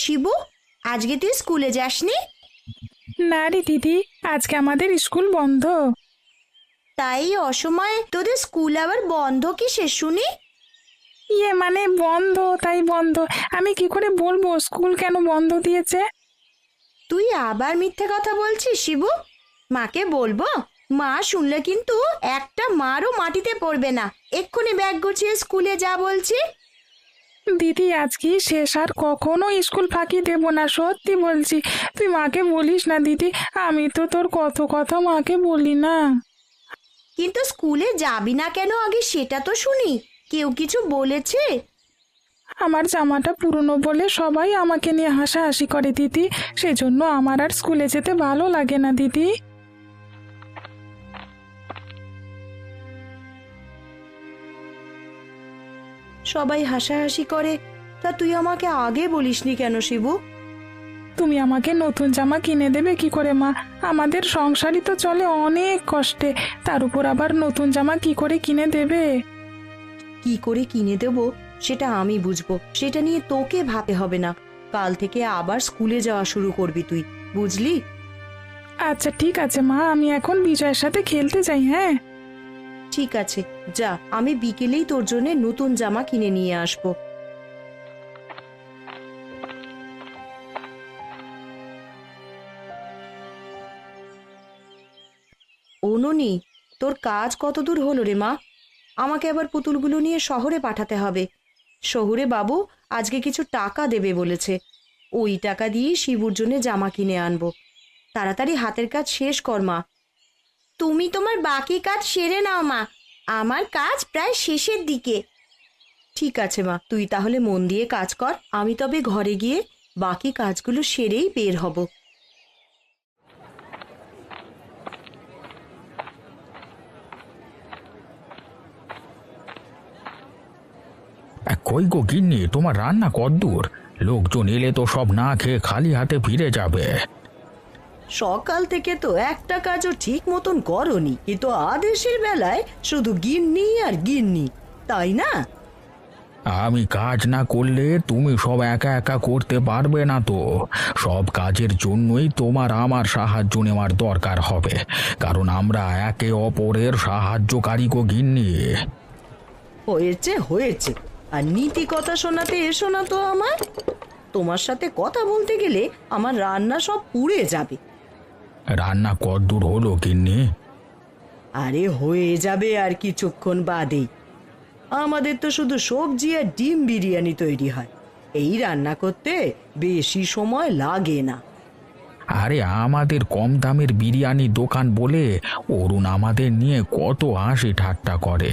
শিবু, আজকে তুই স্কুলে যাসনি? না রে দিদি, আজকে আমাদের স্কুল বন্ধ। তাই অসময়ে তোদের স্কুল আবার বন্ধ কিসে শুনি? মানে বন্ধ তাই বন্ধ। আমি কি করে বলবো স্কুল কেন বন্ধ দিয়েছে? তুই আবার মিথ্যে কথা বলছিস শিবু। মাকে বলবো? মা শুনলে কিন্তু একটা মারও মাটিতে পড়বে না। এক্ষুনি ব্যাগ গুছিয়ে স্কুলে যা বলছি। দিদি, আজকে শেষ, আর কখনো স্কুল ফাঁকি দেব না, সত্যি বলছি। তুই মাকে বলিস না দিদি, আমি তো তোর কত কথা মাকে বলি না। কিন্তু স্কুলে যাবি না কেন আগে সেটা তো শুনি। কেউ কিছু বলেছে? আমার জামাটা পুরনো বলে সবাই আমাকে নিয়ে হাসাহাসি করে দিদি, সেজন্য আমার আর স্কুলে যেতে ভালো লাগে না দিদি। সবাই হাসাহাসি করে, তা তুই আমাকে আগে বলিসনি কেন শিবু? তুমি আমাকে নতুন জামা কিনে দেবে কি করে মা? আমাদের সংসারই তো চলে অনেক কষ্টে, তার উপর আবার নতুন জামা কি করে কিনে দেবে? কি করে কিনে দেব সেটা আমি বুঝবো, সেটা নিয়ে তোকে ভাবতে হবে না। কাল থেকে আবার স্কুলে যাওয়া শুরু করবি তুই, বুঝলি? আচ্ছা ঠিক আছে মা, আমি এখন বিজয়ের সাথে খেলতে যাই। হ্যাঁ ঠিক আছে, যা, আমি বিকেলেই তোর জন্য নতুন জামা কিনে নিয়ে আসবো। ননি, তোর কাজ কত দূর হলো রে মা? আমাকে আবার পুতুলগুলো নিয়ে শহরে পাঠাতে হবে। শহুরে বাবু আজকে কিছু টাকা দেবে বলেছে। ওই টাকা দিয়ে শিবুর জন্য জামা কিনে আনবো। তাড়াতাড়ি হাতের কাজ শেষ কর মা। তুমি তোমার বাকি কাজ সেরে নাও মা, আমার কাজ প্রায় শেষের দিকে। ঠিক আছে মা, তুই তাহলে মন দিয়ে কাজ কর। আমি তবে ঘরে গিয়ে বাকি কাজগুলো সেরেই বের হব। কই গো গিন্নি, তোমার রান্না কদ্দূর? লোকজন এলে তো সব না খেয়ে খালি হাতে ফিরে যাবে। সকাল থেকে তো একটা কাজও ঠিক মতন করনি, কিন্তু আদেশের বেলায় শুধু গিন্নি আর গিন্নি, তাই না? আমি কাজ না করলে তুমি সব একা একা করতে পারবে না তো। সব কাজের জন্যই তোমার আমার সাহায্য নেওয়ার দরকার হবে, কারণ আমরা একে অপরের সাহায্যকারী গো গিন্নি। হয়েছে হয়েছে, আর নীতি কথা শোনাতে এসো না তো আমার। তোমার সাথে কথা বলতে গেলে আমার রান্না সব পুড়ে যাবে। রান্না কদ্দূর হলো গিন্নি? আরে হয়ে যাবে আর কিছুক্ষণ বাদেই। আমাদের তো শুধু সবজি আর ডিম বিরিয়ানি তৈরি হয়, এই রান্না করতে বেশি সময় লাগে না। আরে আমাদের কম দামের বিরিয়ানি দোকান বলে অরুণ আমাদের নিয়ে কত হাসি ঠাট্টা করে।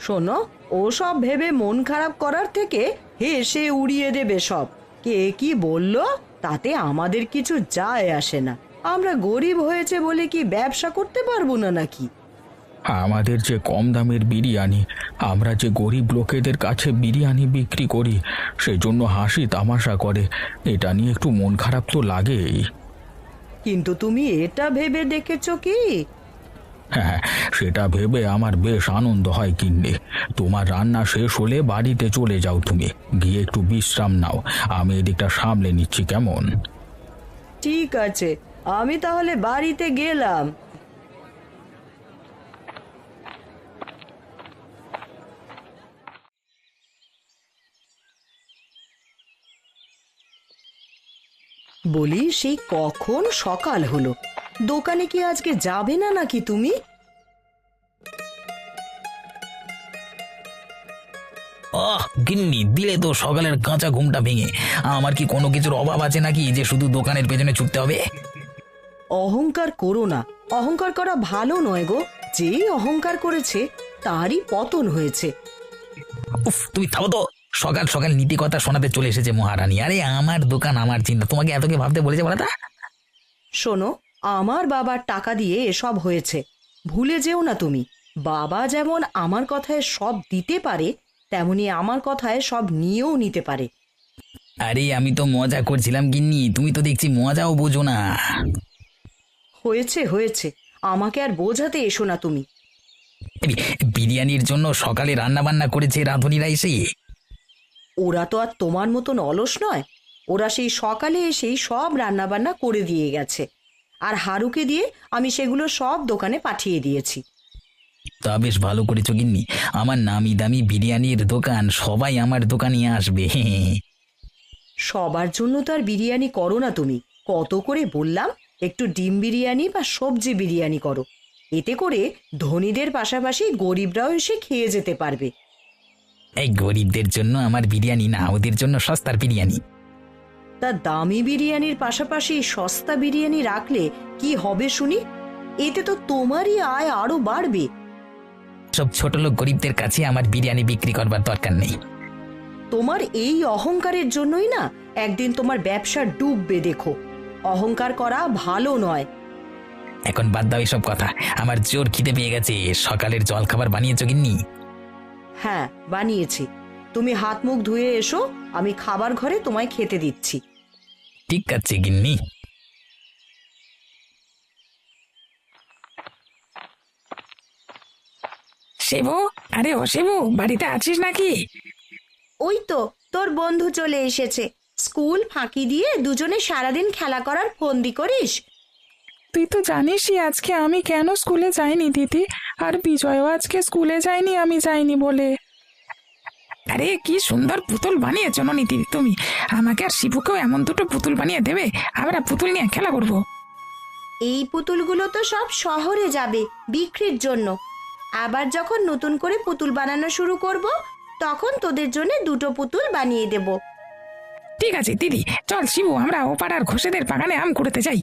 শোনো, ও সব ভেবে মন খারাপ করার থেকে হেসে উড়িয়ে দেবে সব। কে কি বলল তাতে আমাদের কিছু যায় আসে না। আমরা গরিব হয়েছে বলে কি ব্যবসা করতে পারবো না নাকি? আমাদের যে কম দামের বিরিয়ানি, আমরা যে গরিব লোকেদের কাছে বিরিয়ানি বিক্রি করি, সেজন্য হাসি তামাশা করে। এটা নিয়ে একটু মন খারাপ তো লাগেই। কিন্তু তুমি এটা ভেবে দেখেছো কি? হ্যাঁ, সেটা ভেবে আমার বেশ আনন্দ হয় গিন্নি। তোমার রান্না শেষ হলে বাড়িতে চলে যাও, তুমি গিয়ে একটু বিশ্রাম নাও, আমি এদিকটা সামলে নিচ্ছি, কেমন? ঠিক আছে, আমি তাহলে বাড়িতে গেলাম। বলি, সেই কখন সকাল হলো, দোকানে কি আজকে যাবে না নাকি তুমি? গিন্নি, দিলে তো সকালের কাঁচা ঘুমটা ভেঙে। আমার কি কোনো কিছুর অভাব আছে নাকি যে শুধু দোকানের পেছনে ছুটতে হবে? অহংকার করো না, অহংকার করা ভালো নয় গো। যেই অহংকার করেছে তারই পতন হয়েছে। উফ, তুমি থামো তো। সকাল সকাল নীতি কথা শোনাতে চলে এসেছে মহারানী। আরে আমার দোকান, আমার চিন্তা, তোমাকে এত কি ভাবতে বলেছে বলা তা? শোনো, আমার বাবার টাকা দিয়ে এসব হয়েছে, ভুলে যেও না তুমি। বাবা যেমন আমার কথায় সব দিতে পারে, তেমনি আমার কথায় সব নিয়েও নিতে পারে। আরে আমি তো মজা করছিলাম গিন্নি, তুমি তো দেখছি মজাও বোঝো না। হয়েছে হয়েছে, আমাকে আর বোঝাতে এসো না তুমি। এই বিরিয়ানির জন্য সকালে রান্না বান্না করেছে রাঁধুনিরা এসে। ওরা তো আর তোমার মতন অলস নয়। ওরা সেই সকালে এসেই সব রান্নাবান্না করে দিয়ে গেছে, আর হারুকে দিয়ে আমি সেগুলো সব দোকানে পাঠিয়ে দিয়েছি। তা বেশ ভালো করেছো গিন্নি, আমার নামি দামি বিরিয়ানির দোকান সবাই আমার দোকানে আসবে। সবার জন্য তো আর বিরিয়ানি করো না তুমি। কত করে বললাম একটু ডিম বিরিয়ানি বা সবজি বিরিয়ানি করো, এতে করে ধনীদের পাশাপাশি গরিবরাও এসে খেয়ে যেতে পারবে। এই গরিবদের জন্য আমার বিরিয়ানি না, ওদের জন্য সস্তার বিরিয়ানি। তা দামি বিরিয়ানির পাশাপাশি সস্তা বিরিয়ানি রাখলে কি হবে শুনি? এতে তো তোমারই আয় আরো বাড়বে। সব ছোট লোক গরিবদের কাছে আমার বিরিয়ানি বিক্রি করবার দরকার নেই। তোমার এই অহংকারের জন্যই না একদিন তোমার ব্যবসা ডুববে, দেখো। অহংকার করা ভালো নয়। এখন বাদ দাও এসব কথা, আমার জোর খিদে পেয়ে গেছে। সকালের জল খাবার বানিয়েছো গিন্নি? হ্যাঁ, বানিয়েছি। তুমি হাত মুখ ধুয়ে এসো, আমি খাবার ঘরে তোমায় খেতে দিচ্ছি। ঠিক আছে গিন্নি। শিবু, আরে ও শিবু, বাড়িতে আছিস নাকি? ওই তো তোর বন্ধু চলে এসেছে। স্কুল ফাঁকি দিয়ে দুজনে সারাদিন খেলা করার ফন্দি করিস। তুই তো জানিসই আজকে আমি কেন স্কুলে যাইনি দিদি, আর বিজয়ও আজকে স্কুলে যায়নি আমি যাইনি বলে। আরে কি সুন্দর পুতুল বানিয়েছো ননি দিদি তুমি। আমাকে আর শিবুকেও এমন দুটো পুতুল বানিয়ে দেবে, আমরা পুতুল নিয়ে খেলা করব। এই পুতুলগুলো তো সব শহরে যাবে বিক্রির জন্য। আবার যখন নতুন করে পুতুল বানানো শুরু করব, তখন তোদের জন্য দুটো পুতুল বানিয়ে দেব। ঠিক আছে দিদি, চল শিবু, আমরা ও পাড়ার ঘোষেদের বাগানে আম কুড়াতে যাই।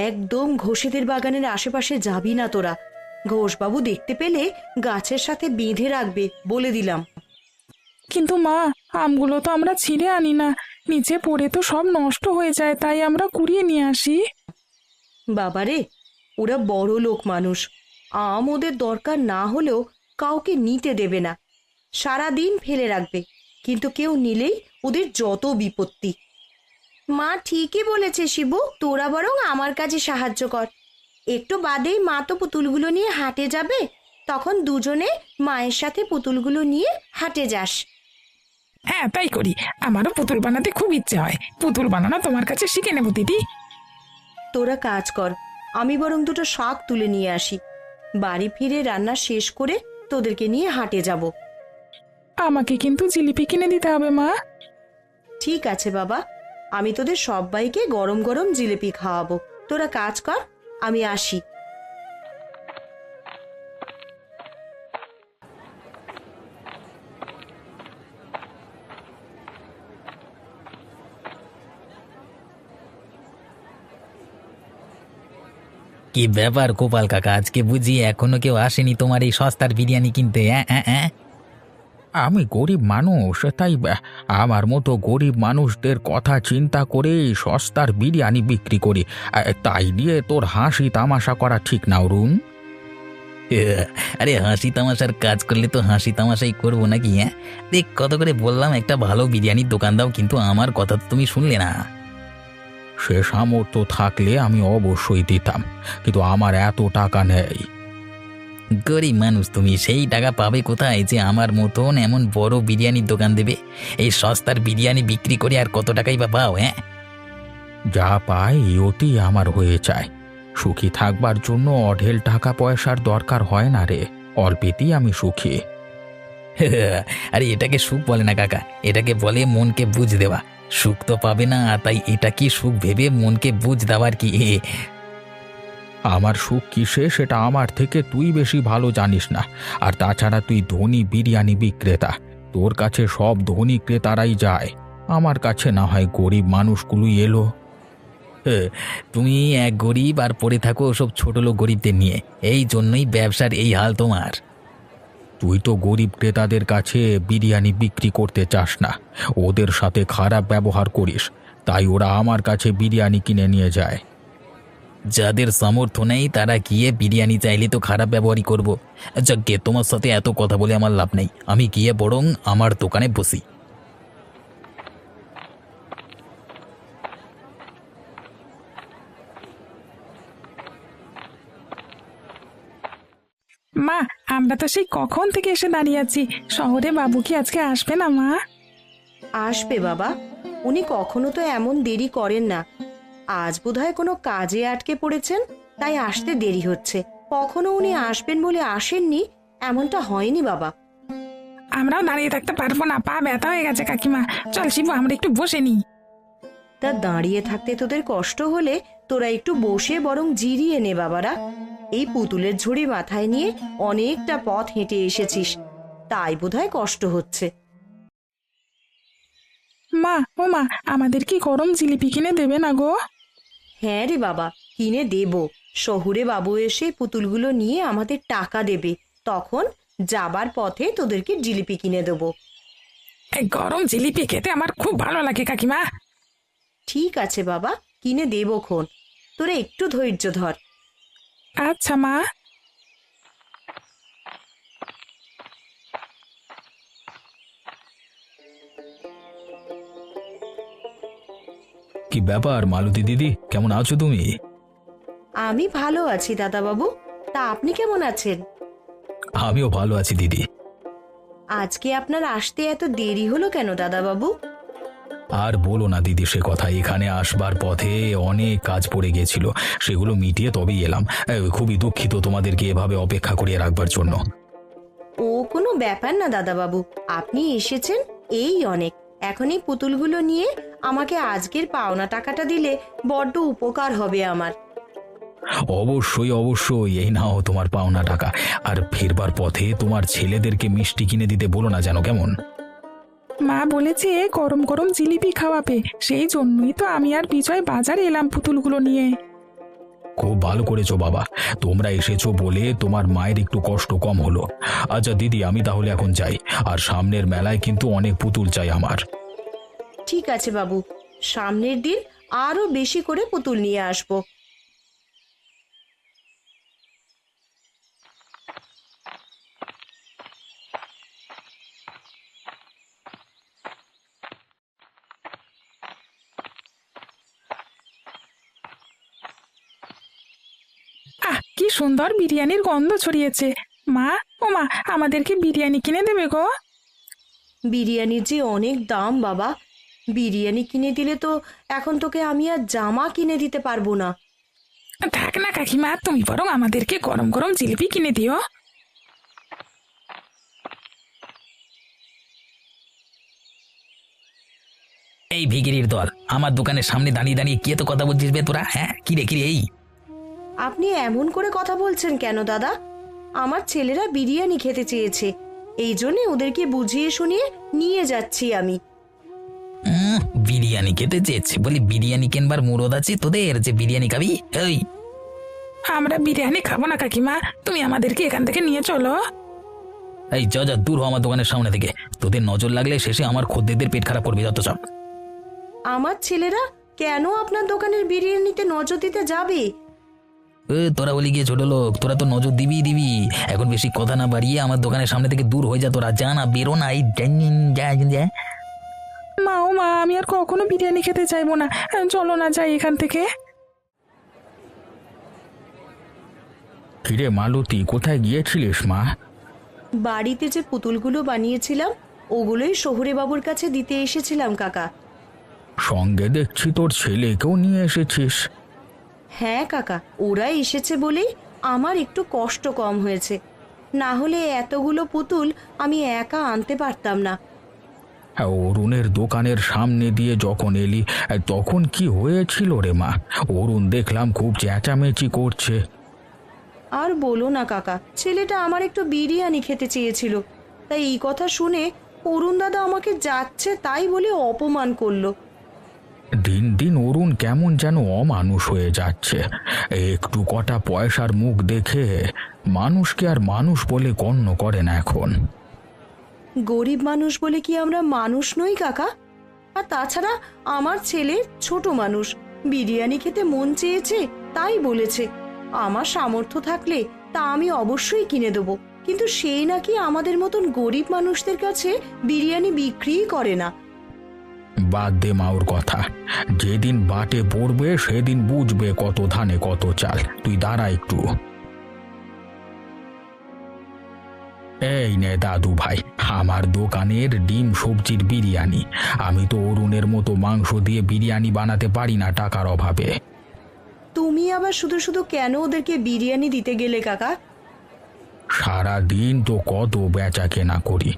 একদম ঘোষেদের বাগানের আশেপাশে যাবি না তোরা। ঘোষবাবু দেখতে পেলে গাছের সাথে বেঁধে রাখবে, বলে দিলাম। কিন্তু মা, আমগুলো তো আমরা ছিঁড়ে আনি না, নিচে পড়ে তো সব নষ্ট হয়ে যায়, তাই আমরা কুড়িয়ে নিয়ে আসি। বাবারে, ওরা বড় লোক মানুষ। আম ওদের দরকার না হলেও কাউকে নিতে দেবে না, সারা দিন ফেলে রাখবে। কিন্তু কেউ নিলেই ওদের যত বিপত্তি। মা ঠিকই বলেছে শিবু, তোরা বরং আমার কাজে সাহায্য কর। একটু বাদেই মা তো পুতুলগুলো নিয়ে হাটে যাবে, তখন দুজনে মায়ের সাথে পুতুলগুলো নিয়ে হাটে যাস। হ্যাঁ তাই করি, আমারও পুতুল বানাতে খুব ইচ্ছে হয়। পুতুল বানানো তোমার কাছে শিখে নেব দিদি। তোরা কাজ কর, আমি বরং দুটো শাক তুলে নিয়ে আসি। বাড়ি ফিরে রান্না শেষ করে তোদেরকে নিয়ে হাটে যাব। আমাকে কিন্তু জিলিপি কিনে দিতে হবে মা। ঠিক আছে বাবা, আমি তোদের সবাইকে গরম গরম জিলিপি খাওয়াবো। তোরা কাজ কর, আমি আসি। কি ব্যাপার গোপাল কাকা, আজকে বুঝি এখনো কেউ আসেনি তোমার এই সস্তার বিরিয়ানি কিনতে? আমি গরিব মানুষ, তাই আমার মতো গরিব মানুষদের কথা চিন্তা করে সস্তার বিরিয়ানি বিক্রি করি। তাই নিয়ে তোর হাসি তামাশা করা ঠিক না অরুণ। আরে হাসি তামাশার কাজ করলে তো হাসি তামাশাই করবো নাকি? দেখ, কত করে বললাম একটা ভালো বিরিয়ানির দোকান দাও, কিন্তু আমার কথা তো তুমি শুনলে না। সে সামর্থ্য থাকলে আমি অবশ্যই দিতাম, কিন্তু আমার এত টাকা নেই। গরিব মানুষ তুমি, সেই টাকা পাবে কোথায় যে আমার মতন এমন বড় বিরিয়ানির দোকান দেবে? এই সস্তার বিরিয়ানি বিক্রি করে আর কত টাকাই বা পাও? যা পাই ওটি আমার হয়ে যায়। সুখী থাকবার জন্য অঢেল টাকা পয়সার দরকার হয় না রে, অল্পেতেই আমি সুখী। আরে এটাকে সুখ বলে না কাকা, এটাকে বলে মনকে বুঝ দেওয়া। সুখ তো পাবে না, তাই এটা কি সুখ ভেবে মনকে বুঝ দেওয়ার কি? আমার সুখ কিসে সেটা আমার থেকে তুই বেশি ভালো জানিস না। আর তাছাড়া তুই ধনী বিরিয়ানি বিক্রেতা, তোর কাছে সব ধনী ক্রেতারাই যায়, আমার কাছে না হয় গরিব মানুষগুলোই এলো। তুমি এক গরিব আর পড়ে থাকো ওসব ছোট লোক গরিবদের নিয়ে, এই জন্যই ব্যবসার এই হাল তোমার। তুই তো গরিব ক্রেতাদের কাছে বিরিয়ানি বিক্রি করতে চাস না, ওদের সাথে খারাপ ব্যবহার করিস, তাই ওরা আমার কাছে বিরিয়ানি কিনে নিয়ে যায়। যাদের সামর্থ্য নেই তারা গিয়ে বিরিয়ানি চাইলে তো খারাপ ব্যবহারই করবো। যাকে, তোমার সাথে এত কথা বলে আমার লাভ নেই, আমি গিয়ে বরং আমার দোকানে বসি। মা, আমরা তো সেই কখন থেকে এসে দাঁড়িয়ে আছি। শহরে বাবু কি আজকে আসবে না মা? আসবে বাবা, উনি কখনো তো এমন দেরি করেন না। আজ বোধহয় কোনো কাজে আটকে পড়েছেন, তাই আসতে দেরি হচ্ছে। কখনো উনি আসবেন বলে আসেননি এমনটা হয়নি বাবা। আমরাও দাঁড়িয়ে থাকতে পারবো না, পা ব্যথা হয়ে গেছে কাকিমা। চল শিবু, আমরা একটু বসে নি। তা দাঁড়িয়ে থাকতে তোদের কষ্ট হলে তোরা একটু বসে বরং জিরিয়ে নে বাবারা। এই পুতুলের ঝুড়ি মাথায় নিয়ে অনেকটা পথ হেঁটে এসেছিস, তাই বোধহয় কষ্ট হচ্ছে। মা, ও মা, আমাদের কি গরম জিলিপি কিনে দেবে না গো? হ্যাঁ রে বাবা, কিনে দেব। শহুরে বাবু এসে পুতুলগুলো নিয়ে আমাদের টাকা দেবে, তখন যাবার পথে তোদেরকে জিলিপি কিনে দেবো। এই গরম জিলিপি খেতে আমার খুব ভালো লাগে কাকিমা। ঠিক আছে বাবা, কিনে দেবো খন, তোরা একটু ধৈর্য ধর। আচ্ছা মা। কি ব্যাপার মালতী দিদি, কেমন আছো তুমি? আমি ভালো আছি দাদাবাবু, তা আপনি কেমন আছেন? আমিও ভালো আছি দিদি। আজকে আপনার আসতে এত দেরি হলো কেন দাদাবাবু? আর বলো না দিদি সে কথা, এখানে আসবার পথে অনেক কাজ পড়ে গেছিল, সেগুলো মিটিয়ে তবেই এলাম। খুবই দুঃখিত তোমাদেরকে এভাবে অপেক্ষা করিয়ে রাখবার জন্য। ও কোনো ব্যাপার না দাদাবাবু, আপনি এসেছেন এই অনেক। এখন এই পুতুলগুলো নিয়ে আমাকে আজকের পাওনা টাকাটা দিলে বড্ড উপকার হবে আমার। অবশ্যই অবশ্যই, এই নাও তোমার পাওনা টাকা। আর ফিরবার পথে তোমার ছেলেদেরকে মিষ্টি কিনে দিতে বলো না যেন, কেমন? মা বলেছে গরম গরম জিলিপি খাওয়াবে, সেই জন্যই তো আমি আর বিজয় বাজারে এলাম পুতুলগুলো নিয়ে। খুব ভালো করেছো বাবা, তোমরা এসেছো বলে তোমার মায়ের একটু কষ্ট কম হলো। আচ্ছা দিদি, আমি তাহলে এখন যাই, আর সামনের মেলায় কিন্তু অনেক পুতুল চাই আমার। ঠিক আছে বাবু, সামনের দিন আরো বেশি করে পুতুল নিয়ে আসবো। কি সুন্দর বিরিয়ানির গন্ধ ছড়িয়েছে। মা, ও মা, আমাদেরকে বিরিয়ানি কিনে দেবে গো? বিরিয়ানির যে অনেক দাম বাবা, বিরিয়ানি কিনে দিলে তো এখন তোকে আমি আর জামা কিনে দিতে পারবো না। থাক না কাকিমা, তুমি বরং আমাদেরকে গরম গরম জিলিপি কিনে দিও। এই ভিগিরির দল, আমার দোকানের সামনে দাঁড়িয়ে দাঁড়িয়ে কে তো কথা বলছিস বে তোরা? হ্যাঁ, কিরে কিরে এই আপনি এমন করে কথা বলছেন কেন দাদা? আমার ছেলেরা বিরিয়ানি খেতে চেয়েছে, এই জন্য ওদেরকে বুঝিয়ে শুনিয়ে নিয়ে যাচ্ছি আমি। বিরিয়ানি খেতে চেয়েছে বলি? বিরিয়ানি কেনবার মুরদ আছে তোদের যে বিরিয়ানি খাবি? এই আমরা বিরিয়ানি খাবো না কাকিমা, তুমি আমাদেরকে এখান থেকে নিয়ে চলো। এই যা যা, দূর হ আমার দোকানের সামনে থেকে। তোদের নজর লাগলে শেষে আমার খদ্দেরদের পেট খারাপ করবে, যত সব। আমার ছেলেরা কেন আপনার দোকানের বিরিয়ানিতে নজর দিতে যাবে? তোরা বলি গিয়ে ছোট লোক, তোরা তো নজর দিবি দিবি। এখন বেশি কথা না বাড়িয়ে আমার দোকানের সামনে থেকে দূর হয়ে যা, তোরা যা না, বেরো না। এই যা। মা, ও মা, আমি আর কখনো বিরিয়ানি খেতে চাইবো না, চলো না যাই এখান থেকে। কিরে মালতী, কোথায় গিয়েছিলিস মা? বাড়িতে যে পুতুলগুলো বানিয়েছিলাম ওগুলোই শহুরে বাবুর কাছে দিতে এসেছিলাম কাকা। সঙ্গে দেখছি তোর ছেলেকেও নিয়ে এসেছিস। হ্যাঁ কাকা, ওরা এসেছে বলেই আমার একটু কষ্ট কম হয়েছে, না হলে এতগুলো পুতুল আমি একা আনতে পারতাম না। হ্যাঁ, অরুণের দোকানের সামনে দিয়ে যখন এলি তখন কি হয়েছিল রে মা? অরুণ দেখলাম খুব চেঁচামেচি করছে। আর বলো না কাকা, ছেলেটা আমার একটু বিরিয়ানি খেতে চেয়েছিল, তাই এই কথা শুনে অরুণ দাদা আমাকে যাচ্ছে তাই বলে অপমান করলো। দিন দিন অরুণ কেমন যেন অমানুষ হয়ে যাচ্ছে। একটু কটা পয়সার মুখ দেখে মানুষকে আর মানুষ বলে গণ্য করে না এখন। গরিব মানুষ বলে কি আমরা মানুষ নই কাকা? আর তাছাড়া আমার ছেলে ছোট মানুষ, বিরিয়ানি খেতে মন চেয়েছে তাই বলেছে। আমার সামর্থ্য থাকলে তা আমি অবশ্যই কিনে দেবো, কিন্তু সেই নাকি আমাদের মতন গরিব মানুষদের কাছে বিরিয়ানি বিক্রিই করে না। বাদ দে মা ওর কথা, যেদিন বাটে পড়বে সেদিন বুঝবে কত ধানে কত চাল। তুই দাঁড়া একটু। এই নে দাদু ভাই, আমার দোকানের ডিম সবজির বিরিয়ানি। আমি তো অরুণের মতো মাংস দিয়ে বিরিয়ানি বানাতে পারি না টাকার অভাবে। তুমি আবার শুধু শুধু কেন ওদেরকে বিরিয়ানি দিতে গেলে কাকা? সারা দিন তো কত বেচা কেনা করি,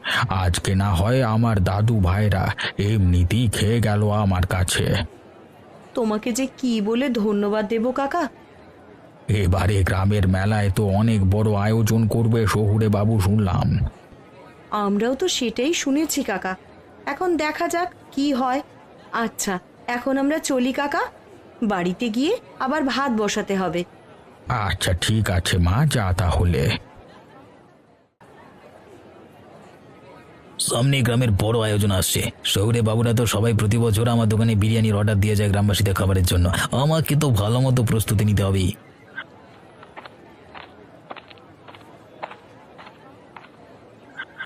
আজকে না হয় আমার দাদু ভাইরা এমনিতেই খেয়ে গেল আমার কাছে। তোমাকে যে কি বলে ধন্যবাদ দেব কাকা। এবারে গ্রামের মেলায় তো অনেক বড় আয়োজন করবে শহুরে বাবু শুনলাম। আমরাও তো সেটাই শুনেছি কাকা, এখন দেখা যাক কি হয়। আচ্ছা, এখন আমরা চলি কাকা, বাড়িতে গিয়ে আবার ভাত বসাতে হবে। আচ্ছা ঠিক আছে মা, যা তাহলে। সামনে গ্রামের বড় আয়োজন আসছে। শহুরে বাবুরা তো সবাই প্রতি বছর আমার দোকানে বিরিয়ানির অর্ডার দিয়ে যায় গ্রামবাসীদের খাবারের জন্য। আমাকে তো ভালো মতো প্রস্তুতি নিতে হবে।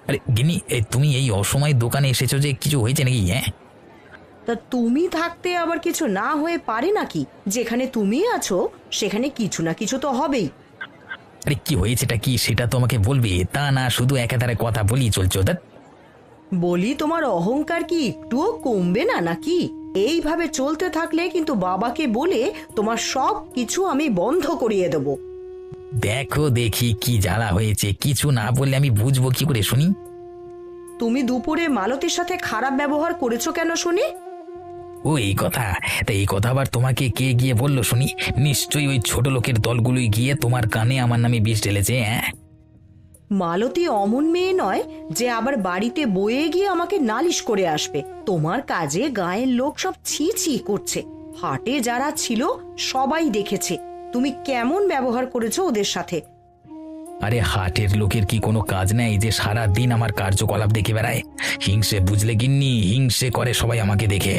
আরে গিন্নি, তুমি এই অসময়ে দোকানে এসেছো যে, কিছু হয়েছে নাকি? হ্যাঁ, তা তুমি থাকতে আবার কিছু না হয়ে পারে নাকি? যেখানে তুমি আছো সেখানে কিছু না কিছু তো হবেই। আরে কি হয়েছেটা কি সেটা তো আমাকে বলবে, তা না শুধু একাধারে কথা বলি চলছো। বলি, তোমার অহংকার কি একটুও কমবে না নাকি? এইভাবে চলতে থাকলে কিন্তু বাবাকে বলে তোমার সব কিছু আমি বন্ধ করিয়ে দেব। দেখো দেখি কি জ্বালা হয়েছে, কিছু না বললে আমি বুঝবো কি করে শুনি? তুমি দুপুরে মালতীর সাথে খারাপ ব্যবহার করেছো কেন শুনি? ও এই কথা, তা এই কথা আবার তোমাকে কে গিয়ে বললো শুনি? নিশ্চয়ই ওই ছোট লোকের দলগুলোই গিয়ে তোমার কানে আমার নামে বিষ ঢেলেছে। হ্যাঁ, মালতী অমন মেয়ে নয় যে আবার বাড়িতে বয়ে গিয়ে আমাকে নালিশ করে আসবে। তোমার কাজে গায়ের লোক সব ছি ছি করছে। হাটে যারা ছিল সবাই দেখেছে তুমি কেমন ব্যবহার করেছো ওদের সাথে। আরে হাটের লোকের কি কোনো কাজ নেই যে সারা দিন আমার কার্যকলাপ দেখে বেড়ায়? হিংসে বুঝলে গিন্নি, হিংসে করে সবাই আমাকে দেখে।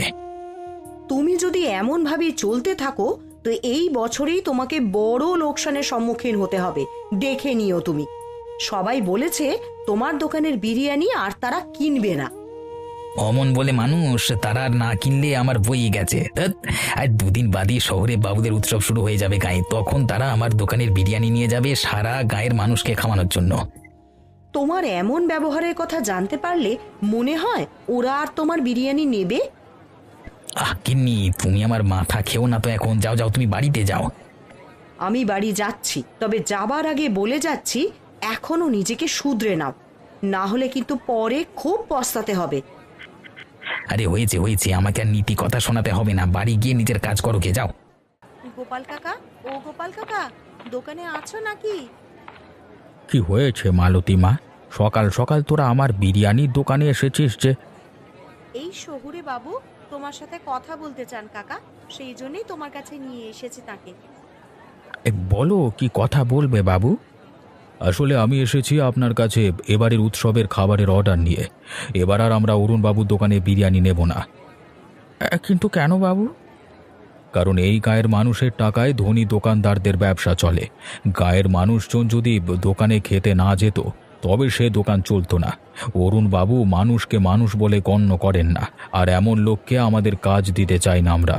তুমি যদি এমন ভাবে চলতে থাকো তো এই বছরেই তোমাকে বড় লোকসানের সম্মুখীন হতে হবে, দেখে নিও তুমি। সবাই বলেছে তোমার দোকানের বিরিয়ানি আর তারা কিনবে না। অমন বলে মানুষ, তারা আর না কিনলে আমার বই গেছে। ধ্যাৎ, আর দুদিন বাদই শহরে বাবুদের উৎসব শুরু হয়ে যাবে গায়ে, তখন তারা আমার দোকানের বিরিয়ানি নিয়ে যাবে সারা গায়ের মানুষকে খাওয়ানোর জন্য। তোমার এমন ব্যবহারের কথা জানতে পারলে মনে হয় ওরা আর তোমার বিরিয়ানি নেবে? গিন্নি, তুমি আমার মাথা খেও না তো এখন। যাও যাও, তুমি বাড়িতে যাও। আমি বাড়ি যাচ্ছি, তবে যাবার আগে বলে যাচ্ছি এখনো নিজেকে শুধরে নাও, না হলে কিন্তু পরে খুব পস্তাতে হবে। আরে হয়েছে হয়েছে, আমাকে আর নীতি কথা শোনাতে হবে না, বাড়ি গিয়ে নিজের কাজ করো, কে যাও। গোপাল কাকা, ও গোপাল কাকা, দোকানে আছো নাকি? কি হয়েছে মালতী মা, সকাল সকাল তোরা আমার বিরিয়ানির দোকানে এসেছিস যে? এই শহুরে বাবু তোমার সাথে কথা বলতে চান কাকা, সেই জন্যই তোমার কাছে নিয়ে এসেছে তাকে। বলো কি কথা বলবে বাবু? আসলে আমি এসেছি আপনার কাছে এবারের উৎসবের খাবারের অর্ডার নিয়ে। এবার আর আমরা অরুণ বাবুর দোকানে বিরিয়ানি নেব না। কিন্তু কেন বাবু? কারণ এই গায়ের মানুষের টাকায় ধনী দোকানদারদের ব্যবসা চলে। গায়ের মানুষজন যদি দোকানে খেতে না যেত তবে সে দোকান চলতো না। অরুণ বাবু মানুষকে মানুষ বলে গণ্য করেন না, আর এমন লোককে আমাদের কাজ দিতে চাই না আমরা।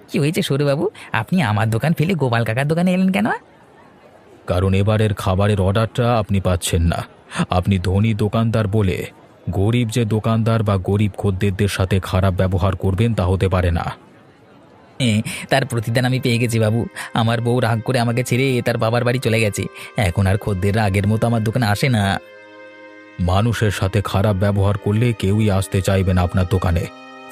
কি হয়েছে সৌরবাবু, আপনি আমার দোকান ফেলে গোপাল কাকার দোকানে এলেন কেন? কারণ এবারের খাবারের অর্ডারটা আপনি পাচ্ছেন না। আপনি ধনী দোকানদার বলে গরিব যে দোকানদার বা গরিব খদ্দেরদের সাথে খারাপ ব্যবহার করবেন তা হতে পারে না। তার প্রতিদান আমি পেয়ে গেছি বাবু। আমার বউ রাগ করে আমাকে ছেড়ে তার বাবার বাড়ি চলে গেছে। এখন আর খদ্দেররা আগের মতো আমার দোকানে আসে না। মানুষের সাথে খারাপ ব্যবহার করলে কেউই আসতে চাইবে না আপনার দোকানে।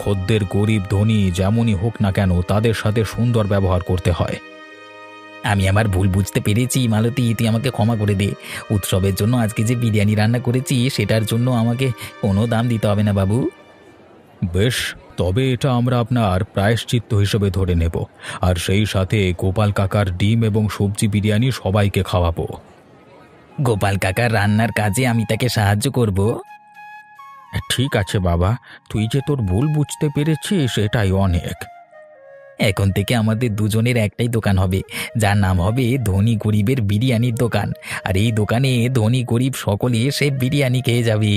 খদ্দের গরিব ধনী যেমনই হোক না কেন তাদের সাথে সুন্দর ব্যবহার করতে হয়। আমি আমার ভুল বুঝতে পেরেছি মালতী, তুই আমাকে ক্ষমা করে দে। উৎসবের জন্য আজকে যে বিরিয়ানি রান্না করেছি সেটার জন্য আমাকে কোনো দাম দিতে হবে না বাবু। বেশ, তবে এটা আমরা আপনার প্রায়শ্চিত্ত হিসেবে ধরে নেব, আর সেই সাথে গোপাল কাকার ডিম এবং সবজি বিরিয়ানি সবাইকে খাওয়াবো। গোপাল কাকার রান্নার কাজে আমি তাকে সাহায্য করব। ঠিক আছে বাবা, তুই যে তোর ভুল বুঝতে পেরেছিস এটাই অনেক। এখন থেকে আমাদের দুজনের একটাই দোকান হবে, যার নাম হবে ধনী গরিবের বিরিয়ানির দোকান। আর এই দোকানে ধনী গরিব সকলে এসে বিরিয়ানি খেয়ে যাবে।